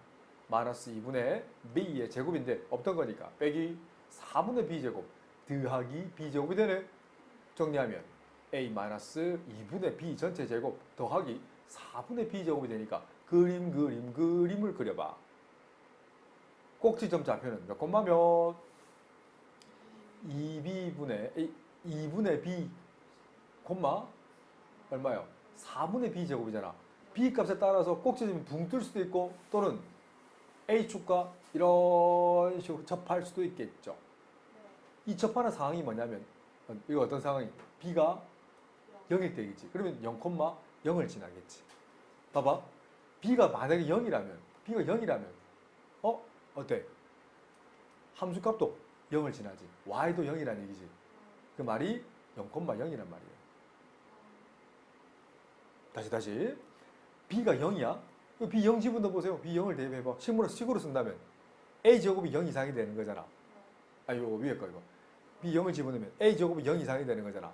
마이너스 2분의 b의 제곱인데 없던 거니까 빼기 4분의 b제곱 더하기 b제곱이 되네. 정리하면 a 마이너스 2분의 b 전체 제곱 더하기 4분의 b제곱이 되니까 그림을 그려봐. 꼭지점 좌표는 몇 콤마 몇? 2분의 b 콤마 얼마요? 4분의 b 제곱이잖아. b 값에 따라서 꼭지점이 붕 뜰 수도 있고 또는 a축과 이런 식으로 접할 수도 있겠죠. 이 접하는 상황이 뭐냐면 이거 어떤 상황이? b가 0일 때겠지. 그러면 0,0을 지나겠지. 봐봐. b가 만약에 0이라면 어때? 함수값도 0을 지나지. y도 0이라는 얘기지. 그 말이 0,0이란 말이에요. 다시. b가 0이야? b 0 집어넣어 보세요. b 0을 대입해봐. 식으로 쓴다면 a제곱이 0 이상이 되는 거잖아. 요거 위에 거 이거. b 0을 집어넣으면 a제곱이 0 이상이 되는 거잖아.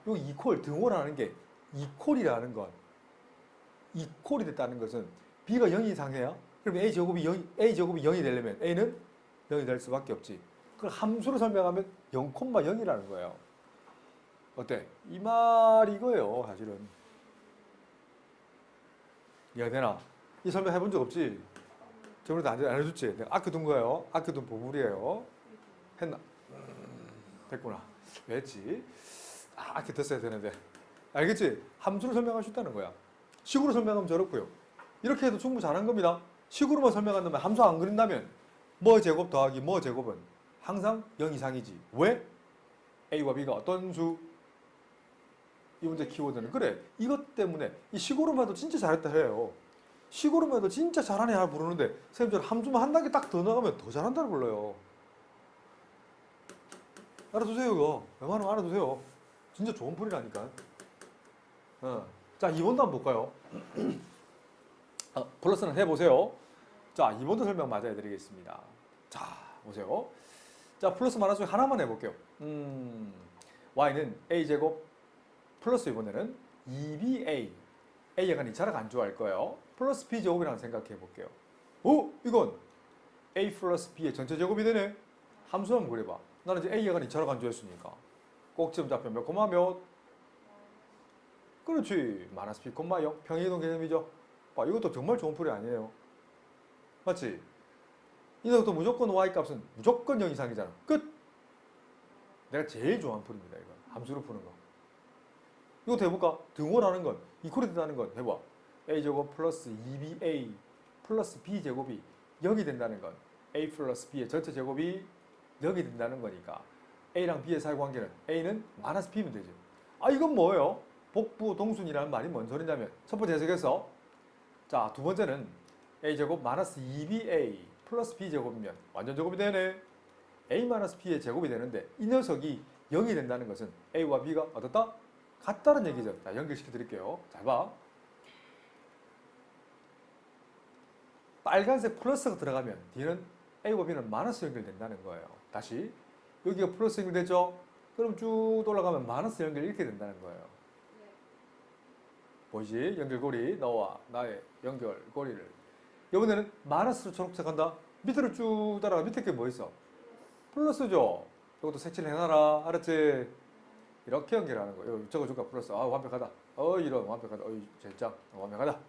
요 이퀄 등호라는 게 이퀄이라는 건 이퀄이 됐다는 것은 b가 0 이상해야 그럼 a제곱이 0이 되려면 a는 0이 될 수밖에 없지. 그걸 함수로 설명하면 0,0이라는 거예요. 어때? 이 말이 이거예요, 사실은. 이해가 되나? 이 설명 해본 적 없지? 저번에도 안 해줬지? 내가 아껴둔 거예요. 아껴둔 보물이에요. 했나? 됐구나. 왜 했지? 아껴뒀어야 되는데. 알겠지? 함수로 설명할 수 있다는 거야. 식으로 설명하면 저렇고요. 이렇게 해도 충분히 잘한 겁니다. 식으로만 설명한다면 함수 안 그린다면 뭐 제곱 더하기 뭐 제곱은 항상 0 이상이지. 왜? A와 B가 어떤 수? 이 문제 키워드는 그래. 이것 때문에 이 식으로만 해도 진짜 잘했다 해요. 식으로만 해도 진짜 잘하네 하 부르는데 선생님들 함수만 한 단계 딱 더 나가면 더 잘한다고 불러요. 알아두세요 이거. 웬만하면 알아두세요. 진짜 좋은 풀이라니까. 자 2번도 한번 볼까요? 플러스는 해보세요. 자 2번도 설명 마저 해드리겠습니다. 자 보세요. 자 플러스 마이너스 하나만 해볼게요. y는 a제곱 플러스 이번에는 2ba a에 관 2차를 간주할 거예요. 플러스 b제곱이라고 생각해 볼게요. 이건 a 플러스 b의 전체 제곱이 되네. 함수 한번 그려봐. 나는 이제 a에 관 2차를 간주했으니까 꼭지점 좌표 몇 콤마 몇? 그렇지. 마이너스 b 콤마 0 평행이동 개념이죠. 이것도 정말 좋은 풀이 아니에요. 맞지? 이것도 무조건 y 값은 무조건 0 이상이잖아. 끝! 내가 제일 좋아하는 풀입니다. 이거 함수로 푸는 거. 이것도 해볼까? 등호라는 건 이퀄이 된다는 건 해봐. a제곱 플러스 2ba 플러스 b제곱이 0이 된다는 건 a 플러스 b의 전체 제곱이 0이 된다는 거니까 a랑 b의 사이관계는 a는 마이너스 b면 되죠. 이건 뭐예요? 복부 동순이라는 말이 뭔 소리냐면 첫 번째 해석에서 자 두 번째는 a제곱 마이너스 2ba 플러스 b 제곱이면 완전 제곱이 되네. a 마이너스 b의 제곱이 되는데 이 녀석이 0이 된다는 것은 a와 b가 어떻다? 같다는 얘기죠. 자, 연결시켜 드릴게요. 잘 봐. 빨간색 플러스가 들어가면 뒤는 a와 b는 마이너스 연결된다는 거예요. 다시 여기가 플러스 연결되죠? 그럼 쭉 올라가면 마이너스 연결 이렇게 된다는 거예요. 네. 보이지? 연결고리 너와 나의 연결고리를 이번에는 마이너스로 초록색 한다. 밑으로 쭉 따라가. 밑에 게 뭐 있어? 플러스죠. 이것도 색칠 해놔라. 알았지? 이렇게 연결하는 거예요. 저거 줄까? 플러스. 아, 완벽하다. 이런 완벽하다. 진짜 완벽하다.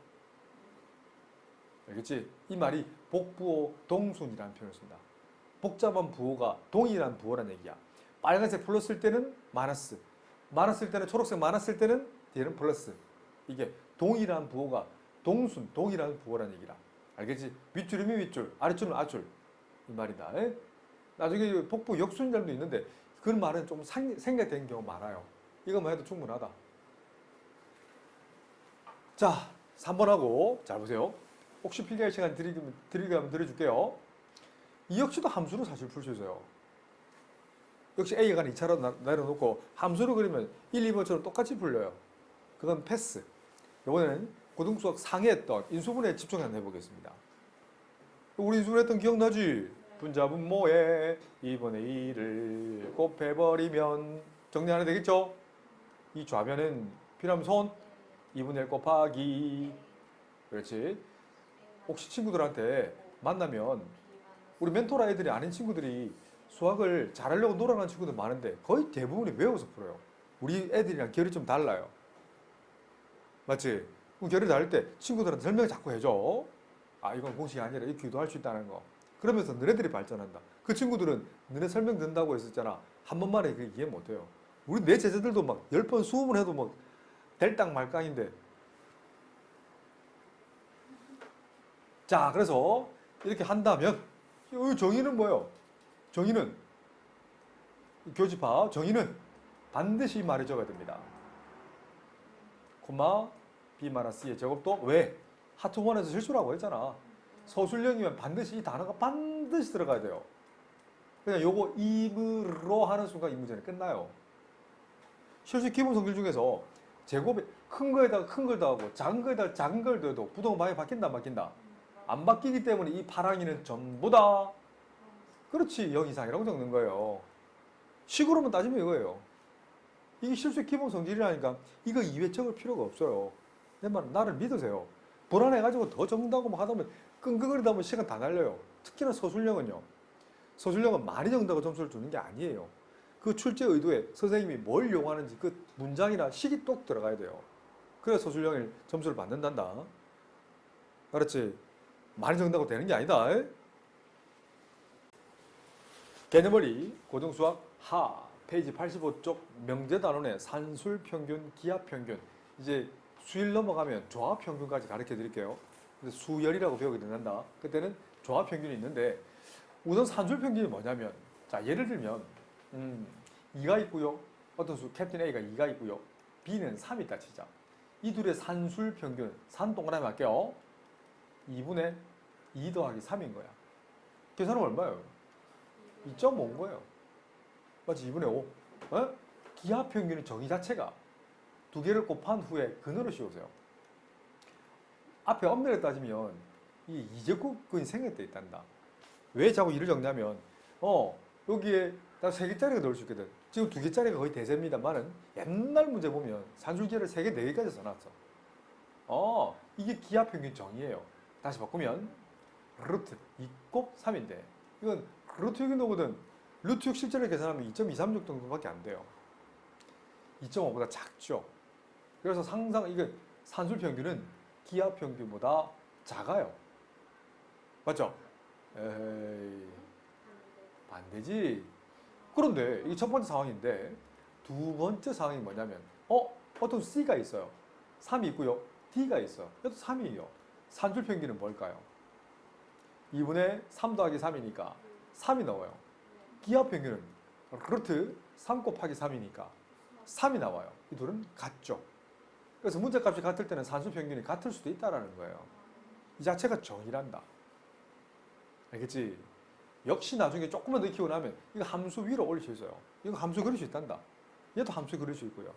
알겠지? 이 말이 복부호 동순이라는 표현을 씁니다. 복잡한 부호가 동일한 부호란 얘기야. 빨간색 플러스일 때는 마이너스, 마이너스일 때는 초록색 마이너스일 때는 뒤에는 플러스. 이게 동일한 부호가 동순, 동일한 부호란 얘기라. 알겠지? 윗줄이면 윗줄, 아랫줄은 아랫줄. 이 말이다. 에? 나중에 복부 역순절도 있는데 그런 말은 좀 생략되는 경우가 많아요. 이것만 해도 충분하다. 자, 3번하고 잘 보세요. 혹시 필기할 시간 드리면 드려줄게요. 이 역시도 함수로 사실 풀 수 있어요. 역시 A가 2차로 내려놓고 함수로 그리면 1, 2번처럼 똑같이 풀려요. 그건 패스. 이번에는 고등수학 상해했던 인수분해에 집중 한번 해보겠습니다. 우리 인수분해했던 기억나지? 분자분모에 2분의 1을 곱해버리면 정리 하나 되겠죠? 이 좌변은 필요하면 손 2분의 1 곱하기 그렇지. 혹시 친구들한테 만나면 우리 멘토라 애들이 아닌 친구들이 수학을 잘하려고 노력하는 친구들 많은데 거의 대부분이 외워서 풀어요. 우리 애들이랑 결이 좀 달라요. 맞지? 결이 다를 때 친구들한테 설명 자꾸 해줘. 아, 이건 공식이 아니라 이렇게도 할 수 있다는 거. 그러면서 너네들이 발전한다. 그 친구들은 너네 설명 듣는다고 했었잖아. 한 번만에 그게 이해 못해요. 우리 내 제자들도 막 10번, 20번 해도 막 될땅 말땅인데. 자, 그래서 이렇게 한다면 이 정의는 뭐예요? 정의는 교집합 정의는 반드시 말해줘야 됩니다. 콤마 b-c의 제곱도 왜? 하트 1에서 실수라고 했잖아. 서술형이면 반드시 이 단어가 반드시 들어가야 돼요. 그냥 요거 임으로 하는 순간 이 문제는 끝나요. 실수 기본 성질 중에서 제곱에 큰 거에다가 큰 걸 더하고 작은 거에다가 작은 걸 더해도 부동은 많이 바뀐다 안 바뀐다? 안 바뀌기 때문에 이 파랑이는 전부 다 그렇지 0 이상이라고 적는 거예요. 식으로만 따지면 이거예요. 이게 실수의 기본 성질이라니까 이거 이외 적을 필요가 없어요. 내 말은 나를 믿으세요. 불안해가지고 더 적는다고 막 하다 보면 끙끙거리다 보면 시간 다 날려요. 특히나 서술형은요. 서술형은 많이 적는다고 점수를 주는 게 아니에요. 그 출제 의도에 선생님이 뭘 요구하는지 그 문장이나 식이 똑 들어가야 돼요. 그래야 서술형의 점수를 받는단다. 알았지? 많이 적는다고 되는 게 아니다. 개념머리 고등수학 하 페이지 85쪽 명제단원의 산술평균, 기하평균. 이제 수일 넘어가면 조합평균까지 가르쳐 드릴게요. 근데 수열이라고 배우게 된다. 그때는 조합평균이 있는데 우선 산술평균이 뭐냐면 자 예를 들면 2가 있고요. 어떤 수 캡틴 A가 2가 있고요. B는 3이 있다 치자. 이 둘의 산술평균 산 동그라미 할게요. 2분의 2 더하기 3인 거야. 계산은 얼마예요? 2.5인 거예요. 맞지? 2분의 5. 어? 기하평균의 정의 자체가 두 개를 곱한 후에 근으로 씌우세요. 앞에 엄밀히 따지면 이 이제곱근이 생략돼 있단다. 왜 자꾸 이를 적냐면 여기에 딱 3개짜리가 넣을 수 있거든. 지금 2개짜리가 거의 대세입니다만은 옛날 문제 보면 산술기를 3개, 4개까지 써놨어. 이게 기하평균 정의예요. 다시 바꾸면 루트 2곱 3인데 이건 루트 6이 나오거든. 루트 6 실제로 계산하면 2.236 정도밖에 안 돼요. 2.5보다 작죠. 그래서 항상 이게 산술평균은 기하평균보다 작아요. 맞죠? 에이, 반대지. 그런데 이게 첫 번째 상황인데 두 번째 상황이 뭐냐면 어떤 C가 있어요. 3이 있고요. D가 있어요. 얘도 3이에요. 산술평균은 뭘까요? 2분의 3 더하기 3이니까 3이 나와요. 기하평균은 루트 3 곱하기 3이니까 3이 나와요. 이 둘은 같죠. 그래서 문제값이 같을 때는 산술평균이 같을 수도 있다는 거예요. 이 자체가 정의란다. 알겠지? 역시 나중에 조금만 더 익히고 나면 이거 함수 위로 올릴 수 있어요. 이거 함수 그릴 수 있단다. 얘도 함수 그릴 수 있고요.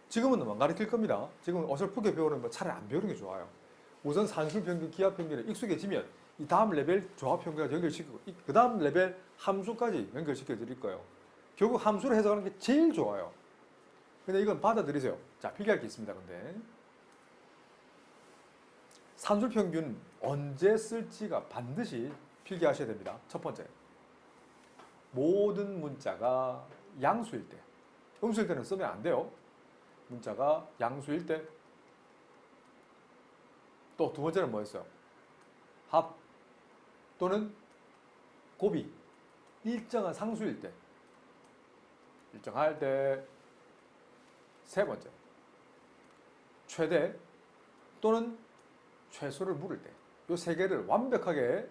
지금은 안 가르칠 겁니다. 지금은 어설프게 배우는 거 차라리 안 배우는 게 좋아요. 우선 산술평균, 기하평균에 익숙해지면 이 다음 레벨 조합평균까지 연결시키고 그 다음 레벨 함수까지 연결시켜 드릴 거예요. 결국 함수를 해석하는 게 제일 좋아요. 근데 이건 받아들이세요. 자, 필기할 게 있습니다. 근데 산술평균 언제 쓸지가 반드시 필기하셔야 됩니다. 첫 번째, 모든 문자가 양수일 때, 음수일 때는 쓰면 안 돼요. 문자가 양수일 때. 또 두 번째는 뭐였어요? 합 또는 곱이 일정한 상수일 때. 일정할 때. 세 번째, 최대 또는 최소를 물을 때. 이 세 개를 완벽하게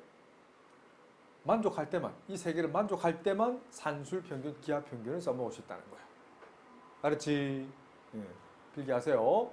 만족할 때만, 이 세 개를 만족할 때만 산술평균, 기하평균을 써먹을 수 있다는 거예요. 알았지? 예, 필기하세요.